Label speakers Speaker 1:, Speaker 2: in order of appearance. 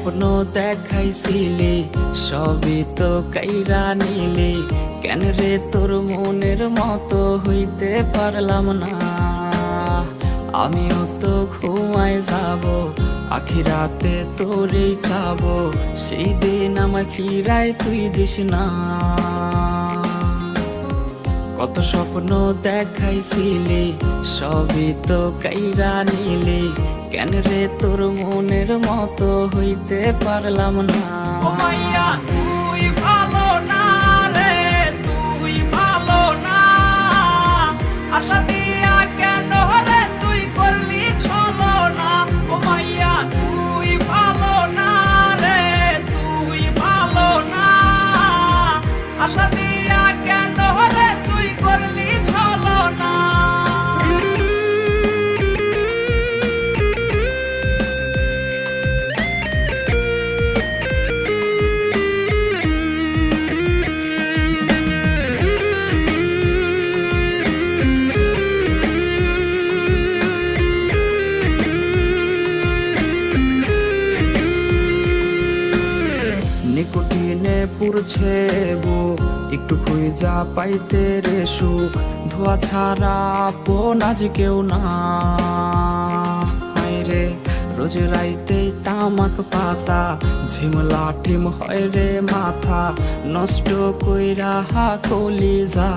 Speaker 1: স্বপ্ন দেখাইছিলি সবই তো কাইরা নিলি, কেন রে তোর মনের মতো হইতে পারলাম না। আমিও তো ঘুমায় যাব, আখিরাতে তোরেই চাবো, সেই দিন আমায় ফিরাই তুই দিস না। কত স্বপ্ন দেখাইছিলি সবই তো কাইরা নিলি, কেন রে তোর মনের মতো হইতে পারলাম না।
Speaker 2: ও মাইয়া তুই ভালো না রে, তুই ভালো না, আশা দিয়া কেন রে তুই করলি ছলো না। ও মাইয়া তুই ভালো না রে, তুই ভালো না, আশা দিয়া কেন রে তুই করলি ছলো না।
Speaker 1: নিকোটিনে পুরছে বুক, একটু খুঁজা পাইতে রে সুখ, ধোয়া ছাড়া আপন আজ কেউ না। হায় রে রোজ রাইতে তামাক পাতা, ঝিমলা ঠিম হয় রে মাথা, নষ্ট কইরা হা কলিজা।